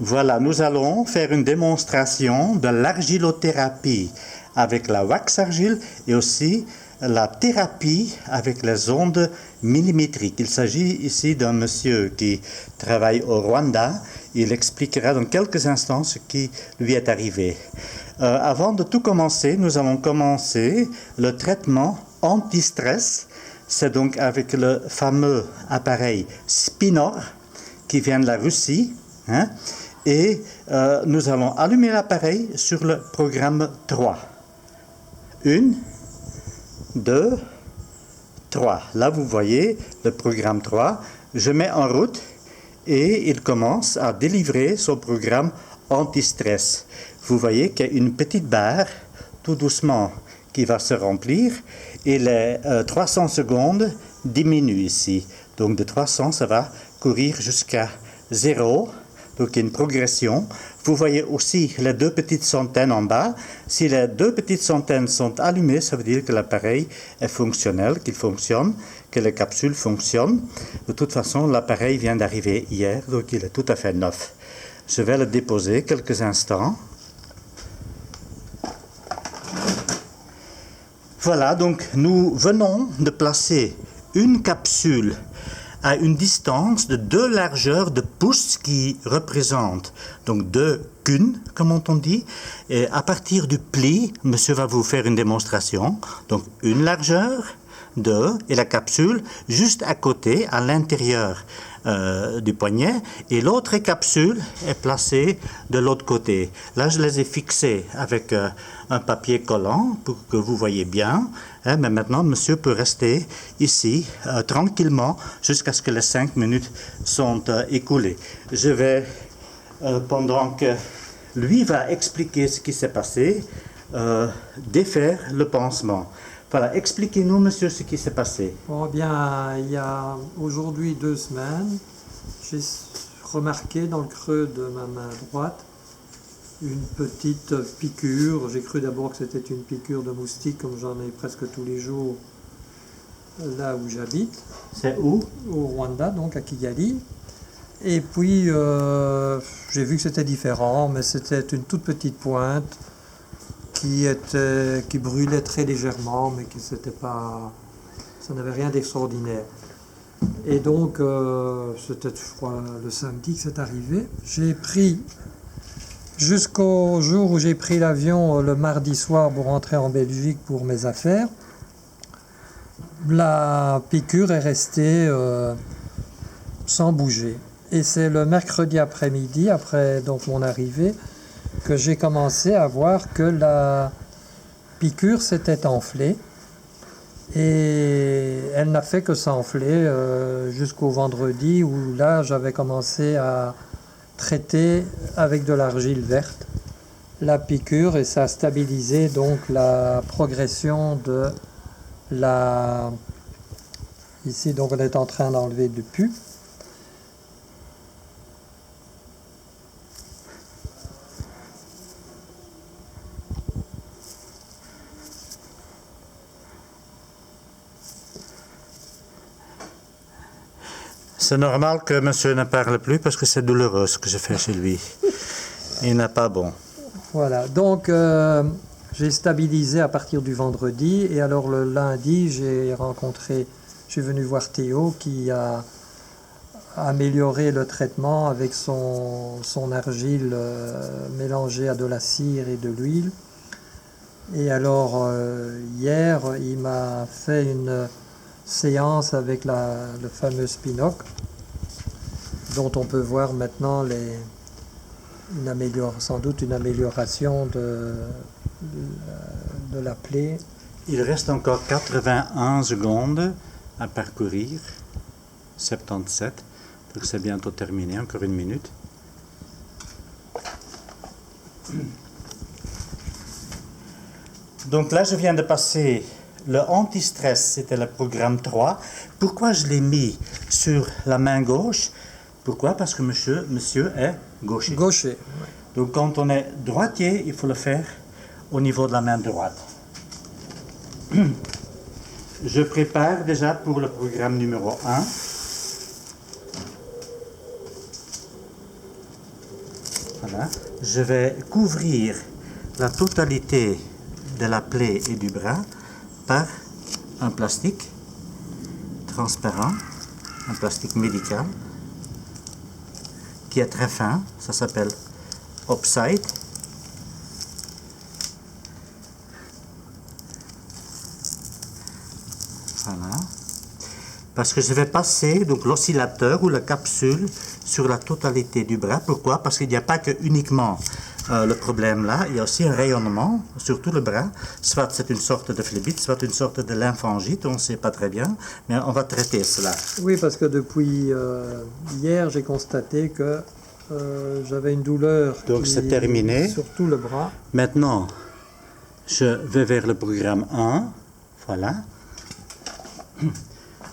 Voilà, nous allons faire une démonstration de l'argilothérapie avec la wax argile et aussi la thérapie avec les ondes millimétriques. Il s'agit ici d'un monsieur qui travaille au Rwanda. Il expliquera dans quelques instants ce qui lui est arrivé. Avant de tout commencer, nous allons commencer le traitement anti-stress. C'est donc avec le fameux appareil Spinor qui vient de la Russie. Et nous allons allumer l'appareil sur le programme 3. 1, 2, 3. Là, vous voyez le programme 3. Je mets en route et il commence à délivrer son programme anti-stress. Vous voyez qu'il y a une petite barre, tout doucement, qui va se remplir et les 300 secondes diminuent ici. Donc de 300, ça va courir jusqu'à 0. Donc il y a une progression. Vous voyez aussi les 2 petites centaines en bas. Si les 2 petites centaines sont allumées, ça veut dire que l'appareil est fonctionnel, qu'il fonctionne, que les capsules fonctionnent. De toute façon, l'appareil vient d'arriver hier, donc il est tout à fait neuf. Je vais le déposer quelques instants. Voilà, donc nous venons de placer une capsule à une distance de 2 largeurs de pouce qui représentent donc 2 cunes, comme on dit. Et à partir du pli, monsieur va vous faire une démonstration. Donc une largeur, 2, et la capsule juste à côté, à l'intérieur du poignet, et l'autre capsule est placée de l'autre côté. Là, je les ai fixées avec un papier collant pour que vous voyez bien. Mais maintenant, monsieur peut rester ici tranquillement jusqu'à ce que les 5 minutes sont écoulées. Je vais, pendant que lui va expliquer ce qui s'est passé, défaire le pansement. Voilà, expliquez-nous, monsieur, ce qui s'est passé. Oh bien, il y a aujourd'hui 2 semaines, j'ai remarqué dans le creux de ma main droite une petite piqûre. J'ai cru d'abord que c'était une piqûre de moustique, comme j'en ai presque tous les jours là où j'habite. C'est où? Au Rwanda, donc à Kigali. Et puis, j'ai vu que c'était différent, mais c'était une toute petite pointe qui brûlait très légèrement, mais que c'était pas, ça n'avait rien d'extraordinaire. Et donc, c'était, je crois, le samedi que c'est arrivé. J'ai pris, jusqu'au jour où j'ai pris l'avion le mardi soir pour rentrer en Belgique pour mes affaires, la piqûre est restée sans bouger. Et c'est le mercredi après-midi, après donc mon arrivée, que j'ai commencé à voir que la piqûre s'était enflée. Et elle n'a fait que s'enfler jusqu'au vendredi où là j'avais commencé à traiter avec de l'argile verte la piqûre et ça a stabilisé donc la progression de la... Ici donc on est en train d'enlever du pus. C'est normal que monsieur ne parle plus parce que c'est douloureux ce que je fais chez lui. Il n'est pas bon. Voilà, donc j'ai stabilisé à partir du vendredi et alors le lundi je suis venu voir Théo qui a amélioré le traitement avec son argile mélangée à de la cire et de l'huile. Et alors hier il m'a fait une séance avec le fameux Spinoc dont on peut voir maintenant sans doute une amélioration de la plaie. Il reste encore 81 secondes à parcourir, 77, donc c'est bientôt terminé, encore 1 minute. Donc là, je viens de passer le anti-stress, c'était le programme 3. Pourquoi je l'ai mis sur la main gauche? Pourquoi? Parce que monsieur est gaucher. Gaucher. Donc quand on est droitier, il faut le faire au niveau de la main droite. Je prépare déjà pour le programme numéro 1. Voilà. Je vais couvrir la totalité de la plaie et du bras par un plastique transparent, un plastique médical qui est très fin, ça s'appelle Opside. Voilà. Parce que je vais passer donc l'oscillateur ou la capsule sur la totalité du bras. Pourquoi? Parce qu'il n'y a pas que uniquement le problème là, il y a aussi un rayonnement sur tout le bras. Soit c'est une sorte de phlébite, soit une sorte de lymphangite, on ne sait pas très bien, mais on va traiter cela. Oui, parce que depuis hier, j'ai constaté que j'avais une douleur Donc c'est terminé. sur tout le bras. Maintenant, je vais vers le programme 1. Voilà.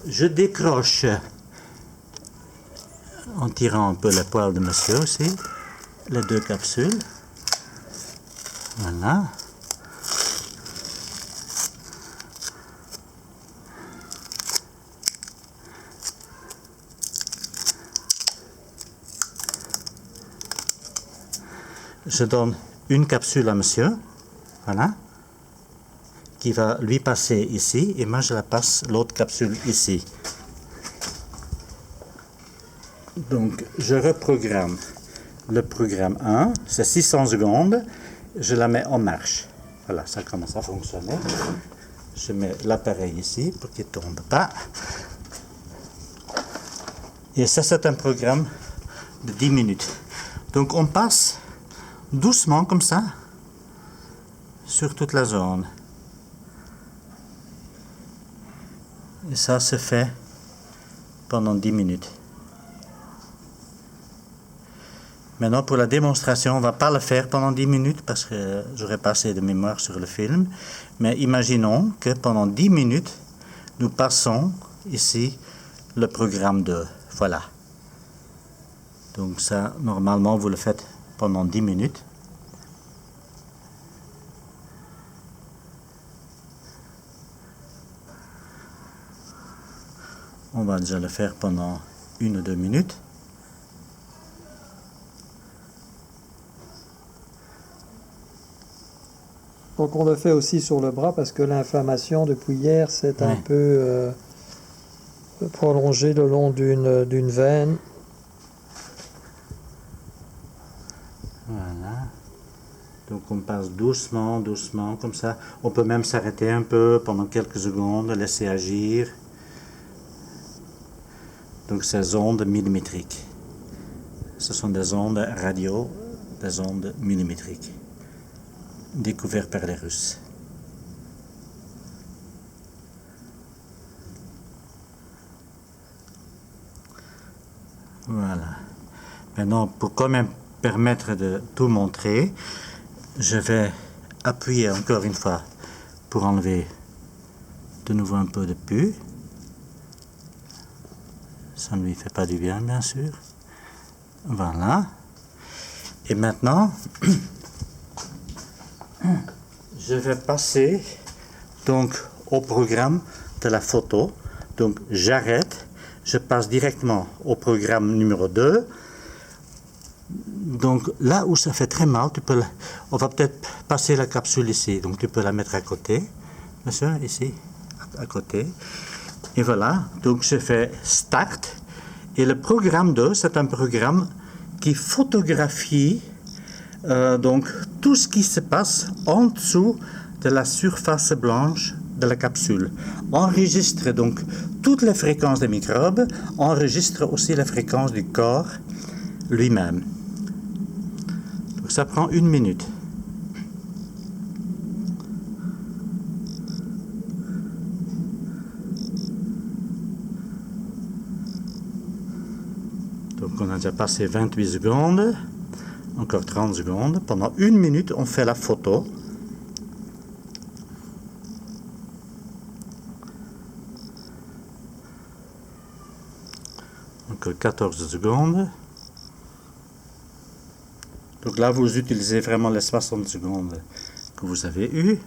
Je décroche, en tirant un peu la poêle de monsieur aussi, les 2 capsules. Voilà. Je donne une capsule à monsieur. Voilà. Qui va lui passer ici, et moi je la passe l'autre capsule ici. Donc je reprogramme le programme 1, c'est 600 secondes, je la mets en marche. Voilà, ça commence à fonctionner. Je mets l'appareil ici pour qu'il ne tombe pas. Et ça c'est un programme de 10 minutes. Donc on passe doucement comme ça sur toute la zone. Et ça se fait pendant 10 minutes. Maintenant, pour la démonstration, on ne va pas le faire pendant 10 minutes parce que j'aurais pas assez de mémoire sur le film. Mais imaginons que pendant 10 minutes, nous passons ici le programme 2. Voilà. Donc ça, normalement, vous le faites pendant 10 minutes. On va déjà le faire pendant 1 ou 2 minutes. Donc on le fait aussi sur le bras parce que l'inflammation depuis hier s'est un peu prolongée le long d'une veine. Voilà. Donc on passe doucement, doucement, comme ça. On peut même s'arrêter un peu pendant quelques secondes, laisser agir. Donc ces ondes millimétriques. Ce sont des ondes radio, des ondes millimétriques, découvertes par les Russes. Voilà. Maintenant, pour quand même permettre de tout montrer, je vais appuyer encore une fois pour enlever de nouveau un peu de pus. Ça ne lui fait pas du bien, bien sûr. Voilà. Et maintenant, je vais passer donc au programme de la photo. Donc j'arrête, je passe directement au programme numéro 2. Donc là où ça fait très mal, on va peut-être passer la capsule ici. Donc tu peux la mettre à côté, monsieur, ici, à côté. Et voilà, donc je fais Start. Et le programme 2, c'est un programme qui photographie donc tout ce qui se passe en dessous de la surface blanche de la capsule. Enregistre donc toutes les fréquences des microbes, enregistre aussi la fréquence du corps lui-même. Donc ça prend 1 minute. Donc on a déjà passé 28 secondes, encore 30 secondes. Pendant 1 minute, on fait la photo. Encore 14 secondes. Donc là, vous utilisez vraiment les 60 secondes que vous avez eues.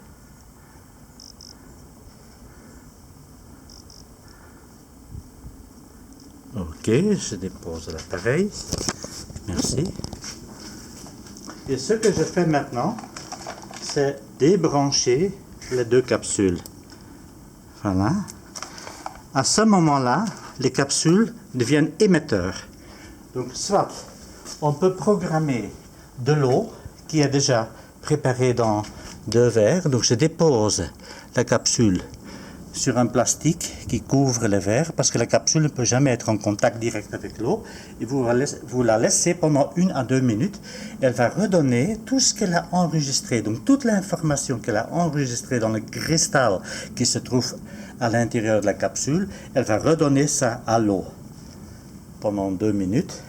Ok, je dépose l'appareil. Merci. Et ce que je fais maintenant, c'est débrancher les deux capsules. Voilà. À ce moment-là, les capsules deviennent émetteurs. Donc, soit on peut programmer de l'eau qui est déjà préparée dans 2 verres. Donc, je dépose la capsule sur un plastique qui couvre le verre parce que la capsule ne peut jamais être en contact direct avec l'eau. Et vous la laissez pendant 1 à 2 minutes. Elle va redonner tout ce qu'elle a enregistré. Donc, toute l'information qu'elle a enregistrée dans le cristal qui se trouve à l'intérieur de la capsule, elle va redonner ça à l'eau pendant 2 minutes.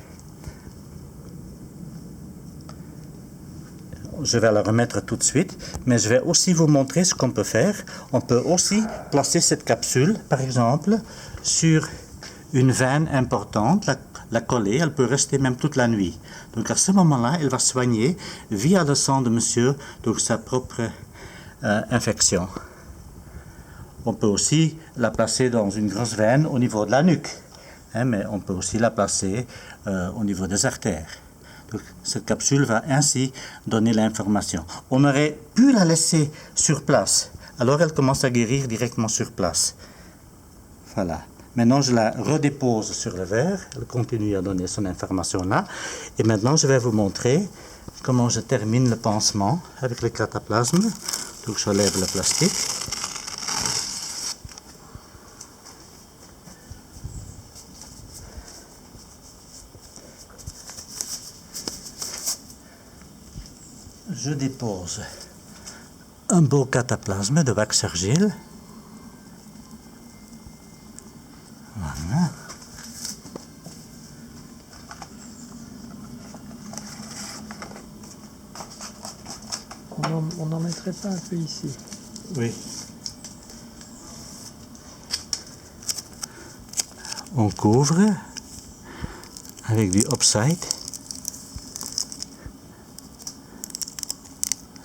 Je vais la remettre tout de suite, mais je vais aussi vous montrer ce qu'on peut faire. On peut aussi placer cette capsule, par exemple, sur une veine importante, la coller, elle peut rester même toute la nuit. Donc à ce moment-là, elle va soigner via le sang de monsieur, donc sa propre infection. On peut aussi la placer dans une grosse veine au niveau de la nuque, mais on peut aussi la placer au niveau des artères. Donc, cette capsule va ainsi donner l'information. On aurait pu la laisser sur place. Alors elle commence à guérir directement sur place. Voilà. Maintenant, je la redépose sur le verre. Elle continue à donner son information là. Et maintenant, je vais vous montrer comment je termine le pansement avec le cataplasme. Donc, je lève le plastique. Je dépose un beau cataplasme de wax argile. Voilà. On n'en mettrait pas un peu ici? Oui. On couvre avec du Opside.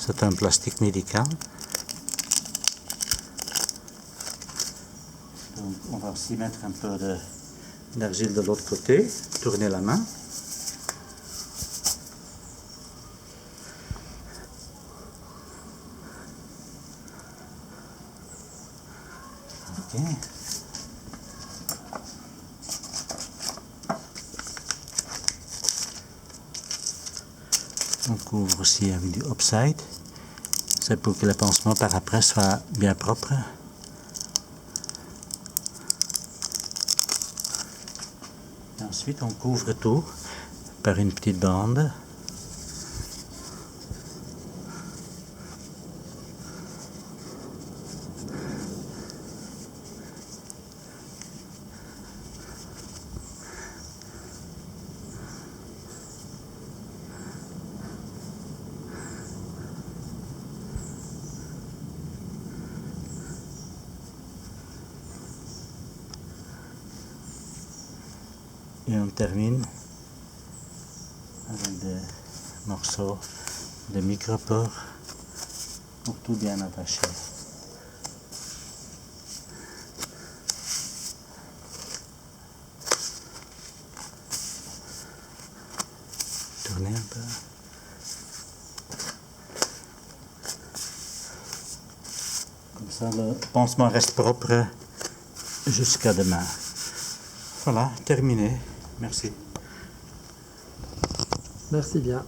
C'est un plastique médical. Donc, on va aussi mettre un peu d'argile de l'autre côté, tourner la main. Ok. On couvre aussi avec du Opside. C'est pour que le pansement par après soit bien propre. Et ensuite, on couvre tout par une petite bande. Et on termine avec des morceaux de micropores pour tout bien attacher. Tournez un peu. Comme ça, le pansement reste propre jusqu'à demain. Voilà, terminé. Merci. Merci bien.